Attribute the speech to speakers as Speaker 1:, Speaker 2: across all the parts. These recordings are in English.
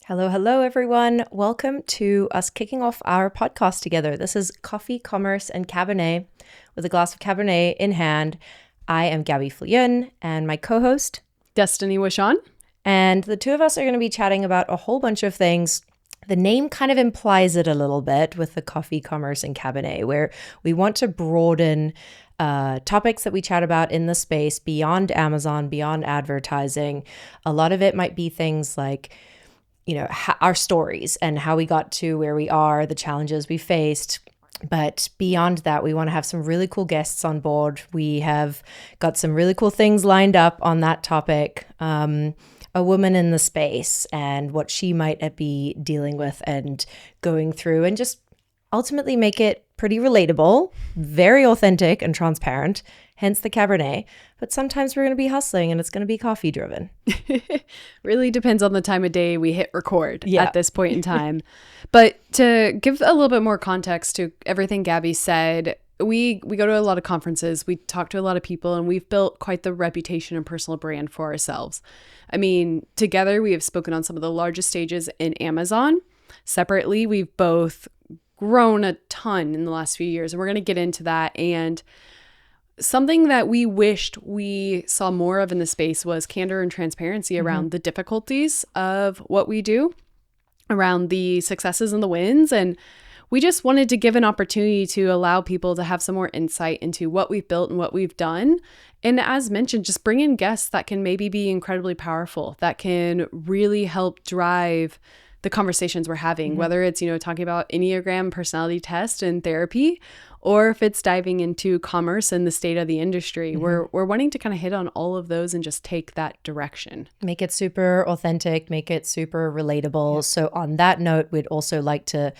Speaker 1: Hello, everyone. Welcome to us kicking off our podcast together. This is Coffee, Commerce, and Cabernet with a glass of Cabernet in hand. I am Gabi Fluyun and my co-host,
Speaker 2: Destaney Wishon.
Speaker 1: And the two of us are going to be chatting about a whole bunch of things. The name kind of implies it a little bit with the Coffee, Commerce, and Cabernet, where we want to broaden topics that we chat about in the space beyond Amazon, beyond advertising. A lot of it might be things like, our stories and how we got to where we are, the challenges we faced. But beyond that, we want to have some really cool guests on board. We have got some really cool things lined up on that topic. A woman in the space and what she might be dealing with and going through, and just ultimately make it pretty relatable, very authentic and transparent, hence the Cabernet. But sometimes we're going to be hustling and it's going to be coffee driven.
Speaker 2: Really depends on the time of day we hit record at this point in time. But to give a little bit more context to everything Gabi said, we go to a lot of conferences, we talk to a lot of people, and we've built quite the reputation and personal brand for ourselves. I mean, together we have spoken on some of the largest stages in Amazon. Separately, we've both grown a ton in the last few years, and we're going to get into that. And something that we wished we saw more of in the space was candor and transparency around the difficulties of what we do, around the successes and the wins. And we just wanted to give an opportunity to allow people to have some more insight into what we've built and what we've done. And as mentioned, just bring in guests that can maybe be incredibly powerful, that can really help drive the conversations we're having, whether it's, talking about Enneagram personality test and therapy, or if it's diving into commerce and the state of the industry. We're wanting to kind of hit on all of those and just take that direction.
Speaker 1: Make it super authentic, make it super relatable. Yeah. So on that note, we'd also like to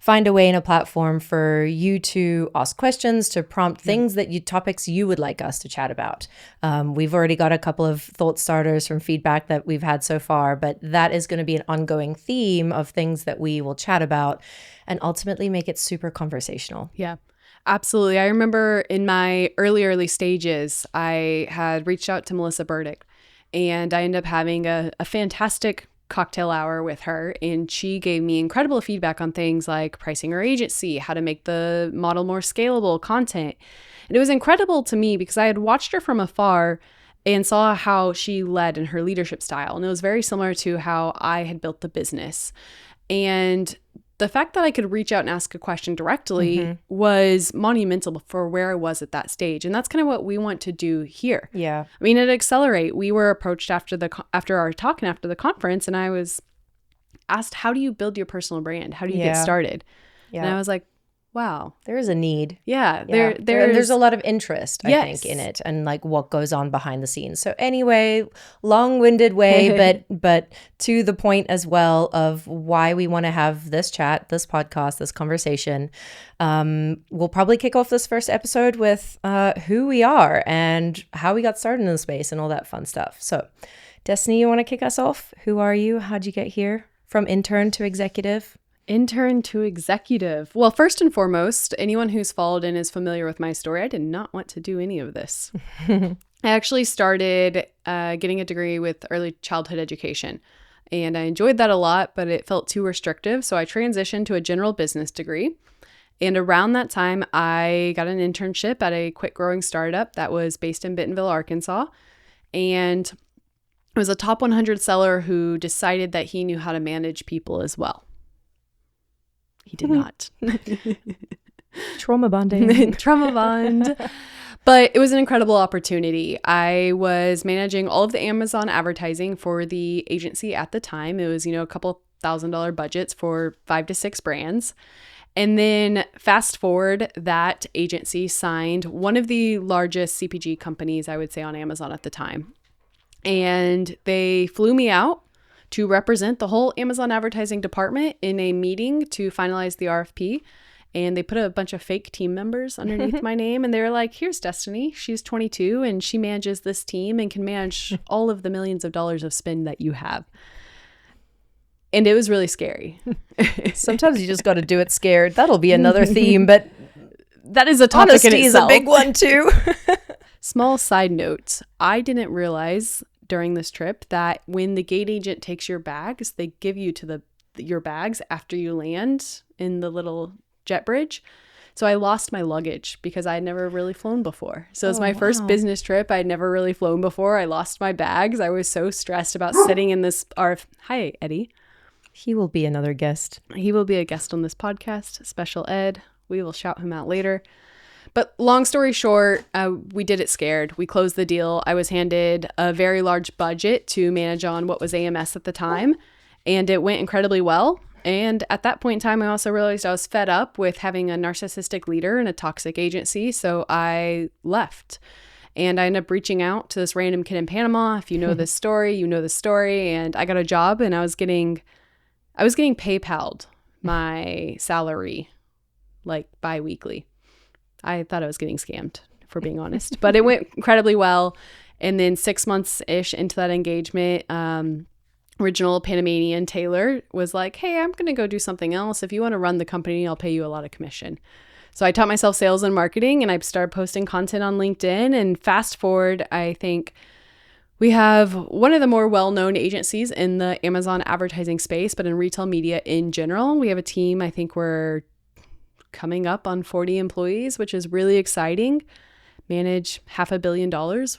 Speaker 1: find a way in a platform for you to ask questions, to prompt things topics you would like us to chat about. We've already got a couple of thought starters from feedback that we've had so far, but that is going to be an ongoing theme of things that we will chat about and ultimately make it super conversational.
Speaker 2: Yeah, absolutely. I remember in my early stages, I had reached out to Melissa Burdick, and I ended up having a fantastic cocktail hour with her, and she gave me incredible feedback on things like pricing her agency, how to make the model more scalable, content. And it was incredible to me because I had watched her from afar and saw how she led in her leadership style, and it was very similar to how I had built the business. And the fact that I could reach out and ask a question directly was monumental for where I was at that stage. And that's kind of what we want to do here.
Speaker 1: Yeah.
Speaker 2: I mean, at Accelerate, we were approached after our talk and after the conference, and I was asked, how do you build your personal brand? How do you get started? Yeah. And I was like, wow.
Speaker 1: There is a need.
Speaker 2: Yeah.
Speaker 1: There's a lot of interest, I think, in it, and like what goes on behind the scenes. So anyway, long-winded way, but to the point as well of why we want to have this chat, this podcast, this conversation. We'll probably kick off this first episode with who we are and how we got started in the space and all that fun stuff. So Destiny, you want to kick us off? Who are you? How'd you get here? From intern to executive?
Speaker 2: Intern to executive. Well, first and foremost, anyone who's followed and is familiar with my story, I did not want to do any of this. I actually started getting a degree with early childhood education, and I enjoyed that a lot, but it felt too restrictive. So I transitioned to a general business degree. And around that time, I got an internship at a quick growing startup that was based in Bentonville, Arkansas. And it was a top 100 seller who decided that he knew how to manage people as well. He did not.
Speaker 1: Trauma bonding.
Speaker 2: Trauma bond. But it was an incredible opportunity. I was managing all of the Amazon advertising for the agency at the time. It was, a couple $1,000 budgets for 5 to 6 brands. And then fast forward, that agency signed one of the largest CPG companies, I would say, on Amazon at the time. And they flew me out to represent the whole Amazon advertising department in a meeting to finalize the RFP. And they put a bunch of fake team members underneath my name. And they were like, here's Destiny. She's 22 and she manages this team and can manage all of the millions of dollars of spend that you have. And it was really scary.
Speaker 1: Sometimes you just got to do it scared. That'll be another theme, but
Speaker 2: that is a topic in itself.
Speaker 1: Honesty is a big one too.
Speaker 2: Small side note, I didn't realize during this trip that when the gate agent takes your bags, they give you to your bags after you land in the little jet bridge. So I lost my luggage because I had never really flown before. So it was my first business trip. I'd never really flown before. I lost my bags. I was so stressed about sitting in this Hi, Eddie.
Speaker 1: He will be another guest.
Speaker 2: He will be a guest on this podcast, Special Ed. We will shout him out later. But long story short, we did it scared. We closed the deal. I was handed a very large budget to manage on what was AMS at the time, and it went incredibly well. And at that point in time, I also realized I was fed up with having a narcissistic leader and a toxic agency, so I left. And I ended up reaching out to this random kid in Panama. If you know this story, you know the story. And I got a job, and I was getting PayPal'd my salary like bi-weekly. I thought I was getting scammed, for being honest, but it went incredibly well. And then 6 months-ish into that engagement, original Panamanian Taylor was like, hey, I'm going to go do something else. If you want to run the company, I'll pay you a lot of commission. So I taught myself sales and marketing, and I started posting content on LinkedIn. And fast forward, I think we have one of the more well-known agencies in the Amazon advertising space, but in retail media in general. We have a team, I think we're coming up on 40 employees, which is really exciting. Manage $500 million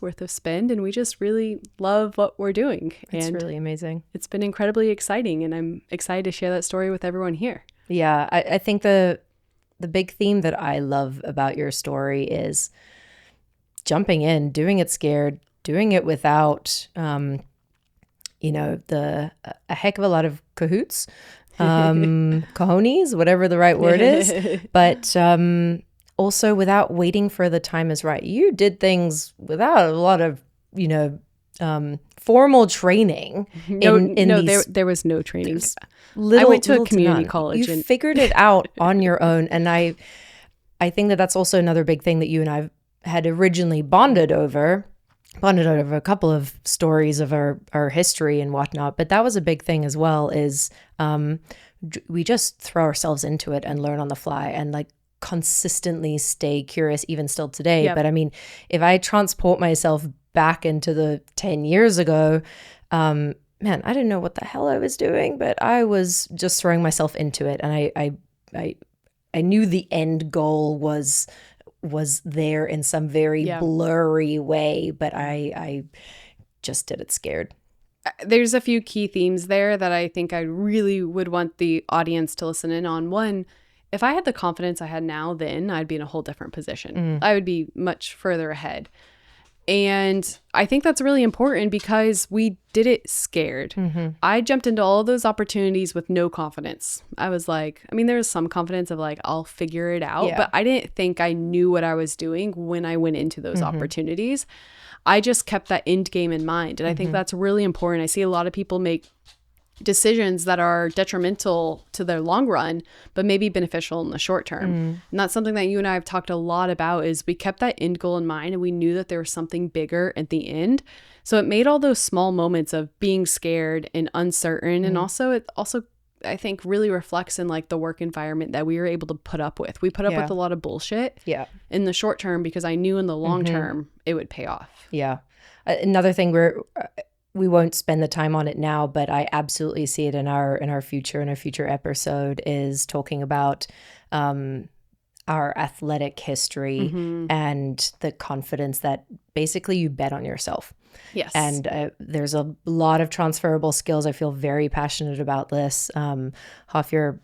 Speaker 2: worth of spend, and we just really love what we're doing.
Speaker 1: It's really amazing.
Speaker 2: It's been incredibly exciting, and I'm excited to share that story with everyone here.
Speaker 1: Yeah, I think the big theme that I love about your story is jumping in, doing it scared, doing it without, a heck of a lot of cahoots, cojones, whatever the right word is, but also without waiting for the time is right. You did things without a lot of, formal training.
Speaker 2: There was no training. I went to a community college.
Speaker 1: You figured it out on your own. And I think that that's also another big thing that you and I had originally bonded over a couple of stories of our history and whatnot. But that was a big thing as well, is we just throw ourselves into it and learn on the fly and like consistently stay curious, even still today. Yep. But I mean, if I transport myself back into the 10 years ago, man, I didn't know what the hell I was doing, but I was just throwing myself into it. And I knew the end goal was there in some very blurry way, but I just did it scared.
Speaker 2: There's a few key themes there that I think I really would want the audience to listen in on. One, if I had the confidence I had now, then I'd be in a whole different position. I would be much further ahead. And I think that's really important because we did it scared. Mm-hmm. I jumped into all of those opportunities with no confidence. I was like, there was some confidence of like, I'll figure it out. Yeah. But I didn't think I knew what I was doing when I went into those opportunities. I just kept that end game in mind. And I think that's really important. I see a lot of people make decisions that are detrimental to their long run, but maybe beneficial in the short term. And that's something that you and I have talked a lot about, is we kept that end goal in mind, and we knew that there was something bigger at the end. So it made all those small moments of being scared and uncertain. And also I think really reflects in like the work environment that we were able to put up with. We put up with a lot of bullshit in the short term because I knew in the long term it would pay off. Yeah.
Speaker 1: Another thing we won't spend the time on it now, but I absolutely see it in our future episode, is talking about our athletic history and the confidence that basically you bet on yourself.
Speaker 2: Yes.
Speaker 1: And there's a lot of transferable skills. I feel very passionate about this. Half your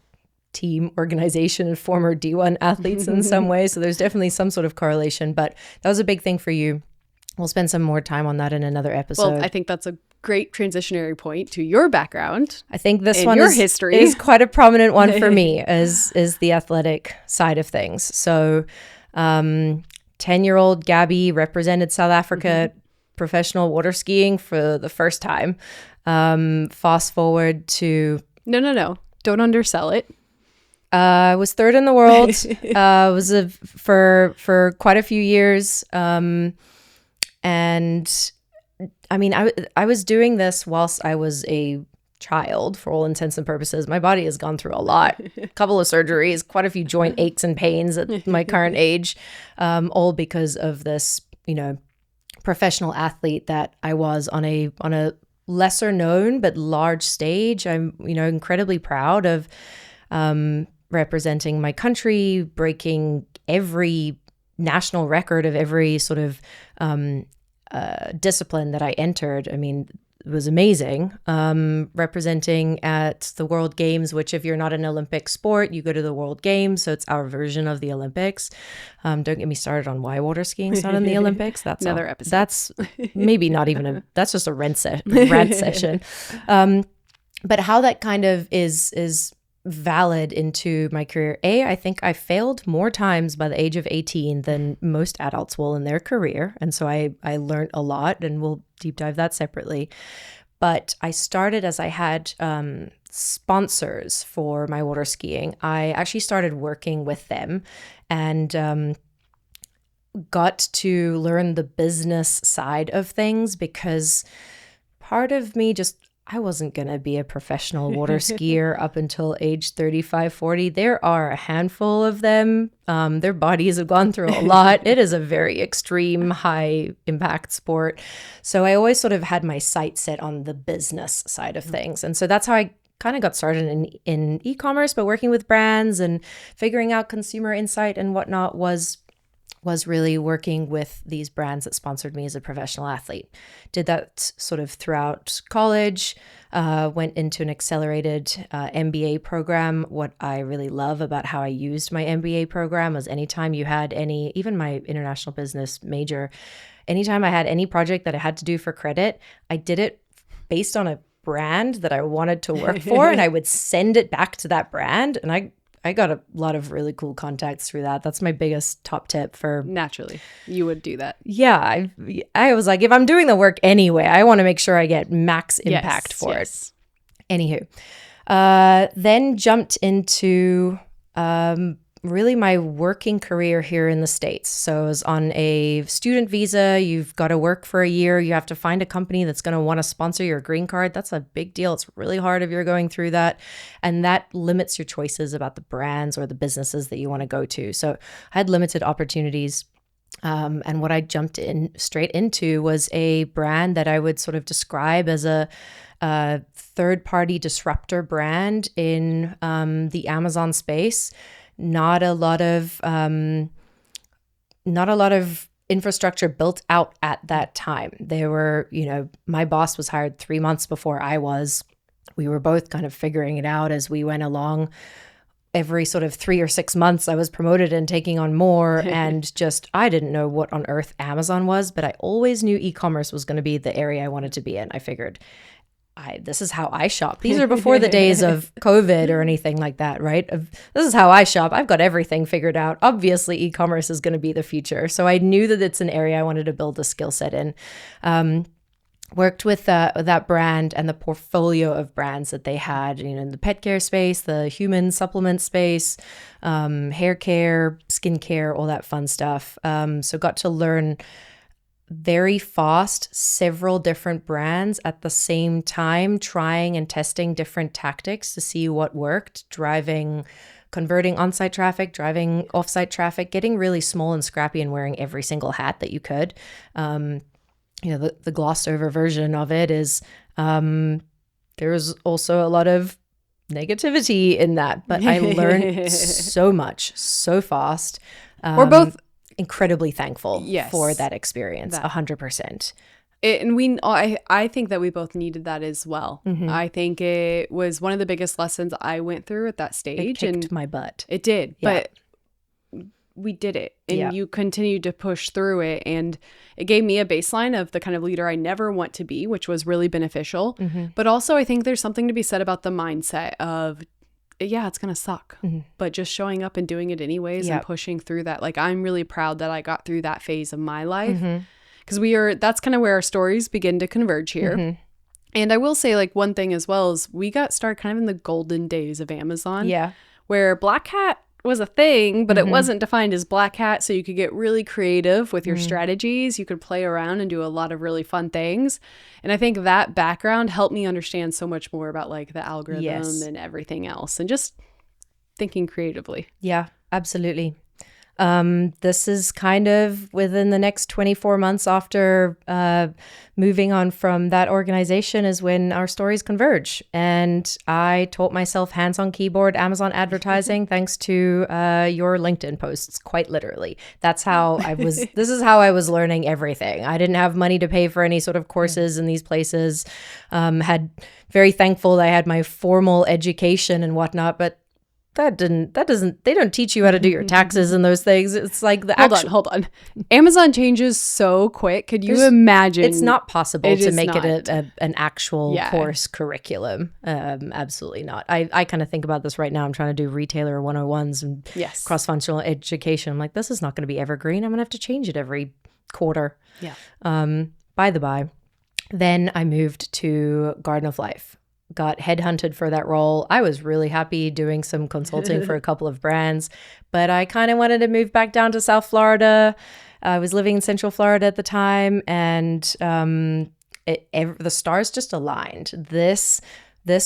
Speaker 1: team, organization, and former D1 athletes in some way. So there's definitely some sort of correlation, but that was a big thing for you. We'll spend some more time on that in another episode.
Speaker 2: Well, I think that's a great transitionary point to your background.
Speaker 1: I think this one is quite a prominent one for me, is the athletic side of things. So 10-year-old Gabi represented South Africa professional water skiing for the first time. Fast forward to...
Speaker 2: No. Don't undersell it.
Speaker 1: I was third in the world. Was for quite a few years. And I was doing this whilst I was a child, for all intents and purposes. My body has gone through a lot, a couple of surgeries, quite a few joint aches and pains at my current age, all because of this, professional athlete that I was on a lesser known but large stage. I'm, incredibly proud of representing my country, breaking every national record of every sort of discipline that I entered. I mean, it was amazing. Representing at the World Games, which if you're not an Olympic sport, you go to the World Games. So it's our version of the Olympics. Don't get me started on why water skiing is not in the Olympics. That's
Speaker 2: another episode.
Speaker 1: That's maybe not even that's just a rant session. But how that kind of is valid into my career. I think I failed more times by the age of 18 than most adults will in their career. And so I learned a lot, and we'll deep dive that separately. But I started as I had sponsors for my water skiing. I actually started working with them and got to learn the business side of things, because part of me I wasn't going to be a professional water skier up until age 35, 40. There are a handful of them. Their bodies have gone through a lot. It is a very extreme, high impact sport. So I always sort of had my sight set on the business side of things. And so that's how I kind of got started in e-commerce, but working with brands and figuring out consumer insight and whatnot was really working with these brands that sponsored me as a professional athlete. Did that sort of throughout college, went into an accelerated MBA program. What I really love about how I used my MBA program was anytime you had even my international business major, anytime I had any project that I had to do for credit, I did it based on a brand that I wanted to work for, and I would send it back to that brand, and I got a lot of really cool contacts through that. That's my biggest top tip for...
Speaker 2: Naturally, you would do that.
Speaker 1: Yeah. I was like, if I'm doing the work anyway, I want to make sure I get max impact for it. Anywho, then jumped into really my working career here in the States. So I was on a student visa. You've got to work for a year. You have to find a company that's going to want to sponsor your green card. That's a big deal. It's really hard if you're going through that. And that limits your choices about the brands or the businesses that you want to go to. So I had limited opportunities. And what I jumped straight into was a brand that I would sort of describe as a third-party disruptor brand in the Amazon space. Not a lot of infrastructure built out at that time. There were, my boss was hired 3 months before I was. We were both kind of figuring it out as we went along. Every sort of 3 or 6 months, I was promoted and taking on more. And I didn't know what on earth Amazon was, but I always knew e-commerce was going to be the area I wanted to be in. I figured, this is how I shop. These are before the days of COVID or anything like that, right? This is how I shop. I've got everything figured out. Obviously, e-commerce is going to be the future. So I knew that it's an area I wanted to build a skill set in. Worked with that brand and the portfolio of brands that they had, in the pet care space, the human supplement space, hair care, skin care, all that fun stuff. So got to learn very fast several different brands at the same time, trying and testing different tactics to see what worked, converting on-site traffic, driving off-site traffic, getting really small and scrappy and wearing every single hat that you could. The glossed over version of it is there's also a lot of negativity in that, but I learned so much so fast.
Speaker 2: We're both
Speaker 1: incredibly thankful for that experience. 100%.
Speaker 2: I think that we both needed that as well. Mm-hmm. I think it was one of the biggest lessons I went through at that stage.
Speaker 1: It kicked my butt.
Speaker 2: It did, but we did it, and you continued to push through it, and it gave me a baseline of the kind of leader I never want to be, which was really beneficial. Mm-hmm. But also, I think there's something to be said about the mindset of, it's going to suck, but just showing up and doing it anyways and pushing through that. Like, I'm really proud that I got through that phase of my life, because that's kind of where our stories begin to converge here. Mm-hmm. And I will say, like, one thing as well is we got started kind of in the golden days of Amazon, where Black Hat was a thing, but it wasn't defined as Black Hat. So you could get really creative with your strategies. You could play around and do a lot of really fun things. And I think that background helped me understand so much more about like the algorithm and everything else, and just thinking creatively.
Speaker 1: Yeah, absolutely. This is kind of within the next 24 months after moving on from that organization is when our stories converge. And I taught myself hands-on keyboard Amazon advertising thanks to your LinkedIn posts, quite literally. That's how this is how I was learning everything. I didn't have money to pay for any sort of courses in these places. Had very thankful that I had my formal education and whatnot, but they don't teach you how to do your taxes and those things. It's like
Speaker 2: hold on. Amazon changes so quick. Could you imagine?
Speaker 1: It's not possible to make it an actual course curriculum. Absolutely not. I kind of think about this right now. I'm trying to do retailer 101s and cross-functional education. I'm like, this is not going to be evergreen. I'm going to have to change it every quarter.
Speaker 2: Yeah.
Speaker 1: By the by, then I moved to Garden of Life. Got headhunted for that role. I was really happy doing some consulting for a couple of brands, but I kind of wanted to move back down to South Florida. I was living in Central Florida at the time, and the stars just aligned. This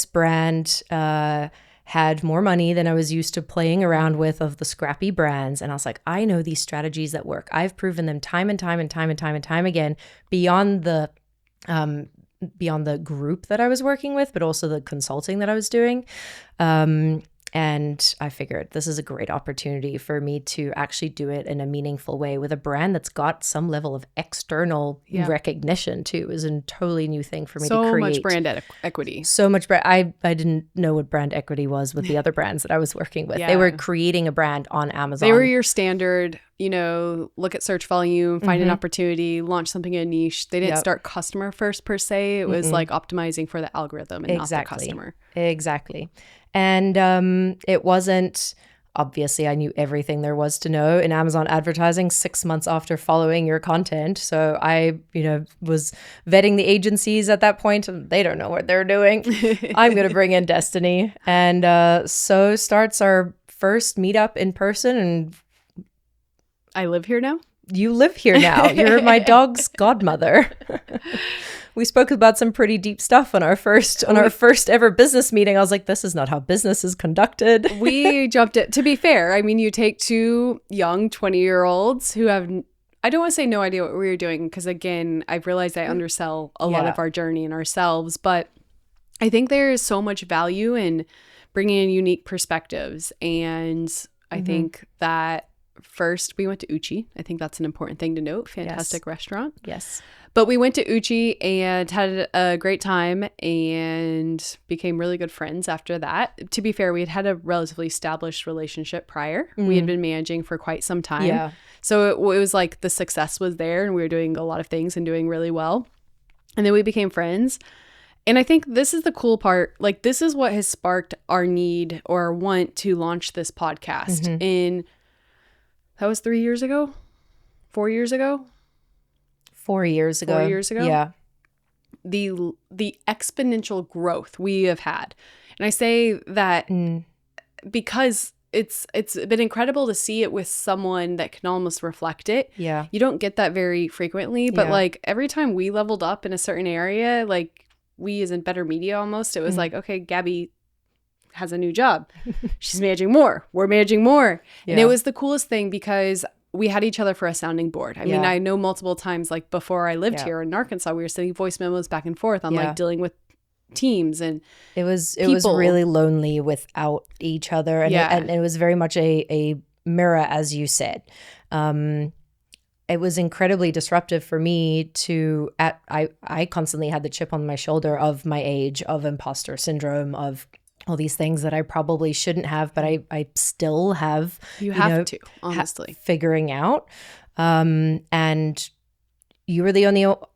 Speaker 1: brand had more money than I was used to playing around with of the scrappy brands, and I was like, I know these strategies that work. I've proven them time and time again beyond the group that I was working with, but also the consulting that I was doing. And I figured this is a great opportunity for me to actually do it in a meaningful way with a brand that's got some level of external recognition too. It was a totally new thing for me to create.
Speaker 2: So much brand equity.
Speaker 1: So much brand. I didn't know what brand equity was with the other brands that I was working with. They were creating a brand on Amazon.
Speaker 2: They were your standard, look at search volume, find an opportunity, launch something in a niche. They didn't start customer first per se. It was like optimizing for the algorithm and not the customer.
Speaker 1: Exactly. And it wasn't, obviously I knew everything there was to know in Amazon advertising 6 months after following your content. So I, was vetting the agencies at that point, and they don't know what they're doing. I'm going to bring in Destaney. And so starts our first meetup in person. And
Speaker 2: I live here now?
Speaker 1: You live here now. You're my dog's godmother. We spoke about some pretty deep stuff on our first ever business meeting. I was like, this is not how business is conducted.
Speaker 2: We jumped it. To be fair, I mean, you take two young 20-year-olds who have, I don't want to say no idea what we were doing, because again, I've realized I undersell a lot of our journey and ourselves, but I think there is so much value in bringing in unique perspectives. And I think that first we went to Uchi. I think that's an important thing to note. Fantastic restaurant.
Speaker 1: Yes.
Speaker 2: But we went to Uchi and had a great time and became really good friends after that. To be fair, we had a relatively established relationship prior. We had been managing for quite some time. Yeah. So it was like the success was there and we were doing a lot of things and doing really well. And then we became friends. And I think this is the cool part. Like, this is what has sparked our need or want to launch this podcast. That was 3 years ago? 4 years ago?
Speaker 1: 4 years ago.
Speaker 2: 4 years ago?
Speaker 1: Yeah.
Speaker 2: The exponential growth we have had. And I say that because it's been incredible to see it with someone that can almost reflect it.
Speaker 1: Yeah.
Speaker 2: You don't get that very frequently, but like every time we leveled up in a certain area, like we as in Better Media almost, it was like, okay, Gabi has a new job. She's managing more. We're managing more. Yeah. And it was the coolest thing because we had each other for a sounding board. I mean, I know multiple times, like before I lived here in Arkansas, we were sending voice memos back and forth on like dealing with teams, and
Speaker 1: it was really lonely without each other. And it was very much a mirror, as you said. It was incredibly disruptive for me to, I constantly had the chip on my shoulder of my age, of imposter syndrome, of all these things that I probably shouldn't have, but I still have.
Speaker 2: You have to, honestly.
Speaker 1: Figuring out. And you were the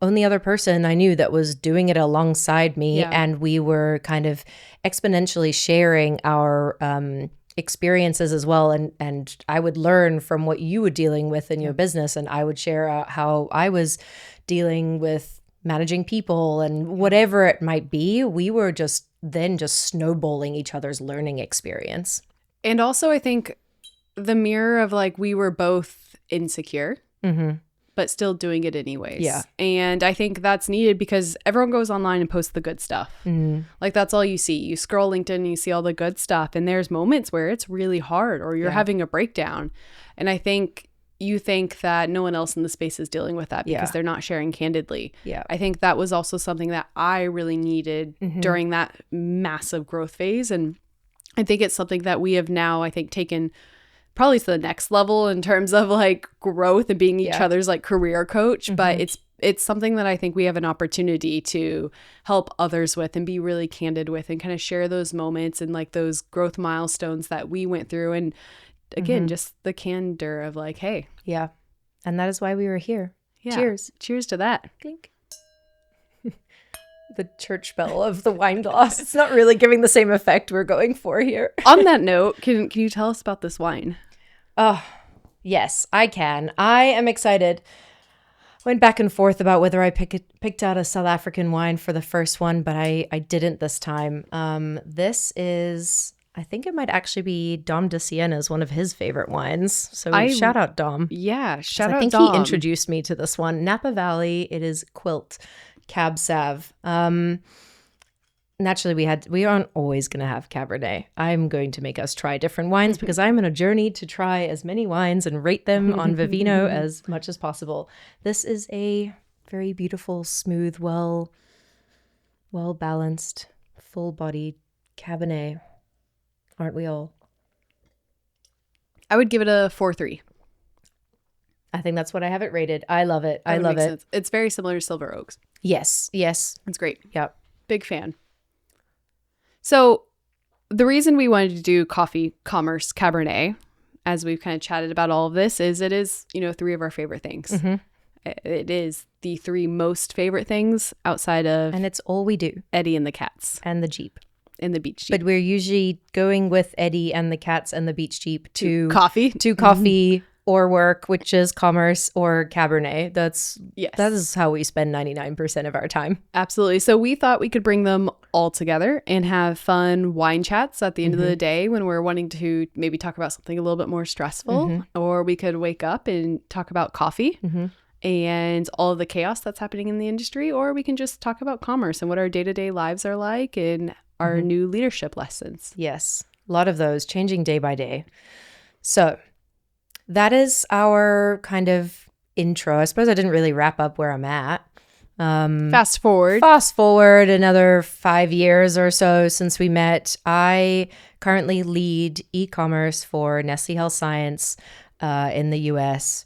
Speaker 1: only other person I knew that was doing it alongside me. Yeah. And we were kind of exponentially sharing our experiences as well. And I would learn from what you were dealing with in your business, and I would share how I was dealing with managing people and whatever it might be. We were just snowballing each other's learning experience.
Speaker 2: And also I think the mirror of like, we were both insecure, but still doing it anyways.
Speaker 1: Yeah.
Speaker 2: And I think that's needed because everyone goes online and posts the good stuff. Like that's all you see. You scroll LinkedIn and you see all the good stuff. And there's moments where it's really hard or you're having a breakdown. And I think you think that no one else in the space is dealing with that because they're not sharing candidly.
Speaker 1: Yeah.
Speaker 2: I think that was also something that I really needed during that massive growth phase. And I think it's something that we have now, I think, taken probably to the next level in terms of like growth and being each other's like career coach. But it's something that I think we have an opportunity to help others with and be really candid with and kind of share those moments and like those growth milestones that we went through. And again, just the candor of like, hey.
Speaker 1: Yeah. And that is why we were here.
Speaker 2: Yeah.
Speaker 1: Cheers.
Speaker 2: Cheers to that.
Speaker 1: Clink. The church bell of the wine glass. It's not really giving the same effect we're going for here.
Speaker 2: On that note, can you tell us about this wine?
Speaker 1: Oh, yes, I can. I am excited. Went back and forth about whether I picked out a South African wine for the first one, but I didn't this time. This is, I think it might actually be Dom de Siena's, one of his favorite wines. So shout out Dom.
Speaker 2: Yeah, shout out
Speaker 1: I think
Speaker 2: Dom.
Speaker 1: he introduced me to this one. Napa Valley, it is Quilt Cab Sav. Naturally, we aren't always going to have Cabernet. I'm going to make us try different wines because I'm on a journey to try as many wines and rate them on Vivino as much as possible. This is a very beautiful, smooth, well-balanced, full-bodied Cabernet. Aren't we all?
Speaker 2: I would give it a 4.3.
Speaker 1: I think that's what I have it rated. I love it. I love it.
Speaker 2: Sense. It's very similar to Silver Oaks.
Speaker 1: Yes.
Speaker 2: It's great.
Speaker 1: Yep.
Speaker 2: Big fan. So the reason we wanted to do Coffee Commerce Cabernet, as we've kind of chatted about all of this, is it is, three of our favorite things. It is the three most favorite things outside of...
Speaker 1: And it's all we do.
Speaker 2: Eddie and the cats.
Speaker 1: And the Jeep.
Speaker 2: And the beach Jeep.
Speaker 1: But we're usually going with Eddie and the cats and the beach Jeep to
Speaker 2: coffee.
Speaker 1: Or work, which is commerce or Cabernet. That
Speaker 2: Yes.
Speaker 1: is how we spend 99% of our time.
Speaker 2: Absolutely. So we thought we could bring them all together and have fun wine chats at the end of the day when we're wanting to maybe talk about something a little bit more stressful, or we could wake up and talk about coffee and all of the chaos that's happening in the industry, or we can just talk about commerce and what our day-to-day lives are like and our new leadership lessons.
Speaker 1: Yes. A lot of those changing day by day. So that is our kind of intro. I suppose I didn't really wrap up where I'm at.
Speaker 2: Fast forward
Speaker 1: another 5 years or so since we met. I currently lead e-commerce for Nestle Health Science in the US.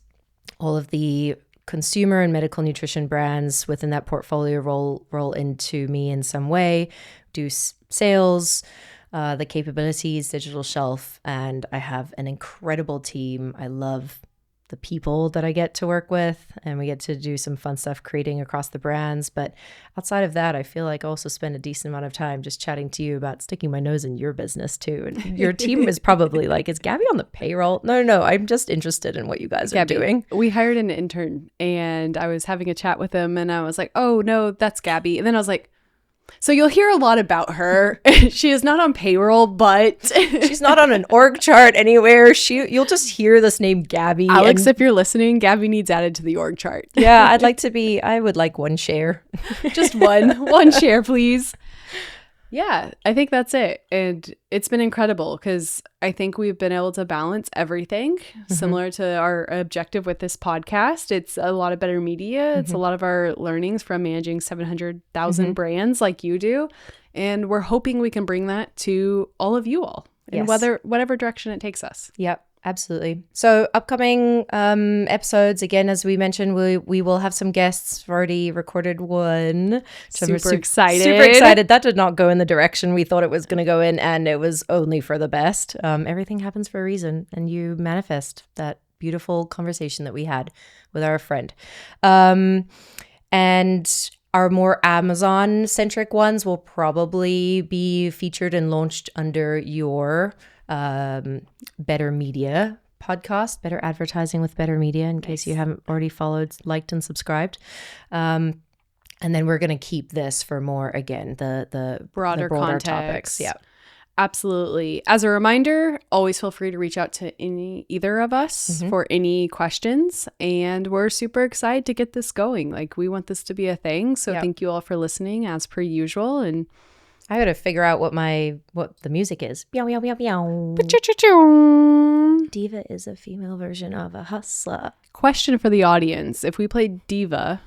Speaker 1: All of the consumer and medical nutrition brands within that portfolio roll into me in some way, do sales, the capabilities, digital shelf, and I have an incredible team. I love the people that I get to work with, and we get to do some fun stuff creating across the brands. But outside of that, I feel like I also spend a decent amount of time just chatting to you about sticking my nose in your business too. And your team is probably like, is Gabi on the payroll? No, I'm just interested in what you guys are doing.
Speaker 2: We hired an intern and I was having a chat with him and I was like, oh no, that's Gabi. And then I was like, so you'll hear a lot about her. She is not on payroll, but
Speaker 1: she's not on an org chart anywhere. You'll just hear this name Gabi.
Speaker 2: Alex, if you're listening, Gabi needs added to the org chart.
Speaker 1: Yeah, I would like one share.
Speaker 2: Just one share, please. Yeah, I think that's it. And it's been incredible because I think we've been able to balance everything similar to our objective with this podcast. It's a lot of better media. It's a lot of our learnings from managing 700,000 brands like you do. And we're hoping we can bring that to all of you all in whatever direction it takes us.
Speaker 1: Yep. Absolutely. So upcoming episodes, again, as we mentioned, we will have some guests. We've already recorded one.
Speaker 2: Super excited.
Speaker 1: Super excited. That did not go in the direction we thought it was going to go in, and it was only for the best. Everything happens for a reason, and you manifest that beautiful conversation that we had with our friend. And our more Amazon-centric ones will probably be featured and launched under your Better Media podcast, Better Advertising with Better Media, in case you haven't already followed, liked, and subscribed. And then we're going to keep this for more, again, the broader
Speaker 2: context.
Speaker 1: topics. Yeah.
Speaker 2: Absolutely. As a reminder, always feel free to reach out to either of us for any questions. And we're super excited to get this going. Like, we want this to be a thing. So thank you all for listening as per usual. And
Speaker 1: I gotta figure out what the music is. Meow, meow, meow, meow. Diva is a female version of a hustler.
Speaker 2: Question for the audience. If we played Diva,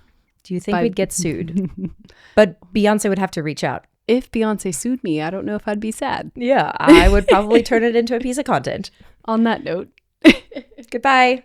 Speaker 1: do you think we'd get sued? But Beyonce would have to reach out.
Speaker 2: If Beyonce sued me, I don't know if I'd be sad.
Speaker 1: Yeah, I would probably turn it into a piece of content.
Speaker 2: On that note.
Speaker 1: Goodbye.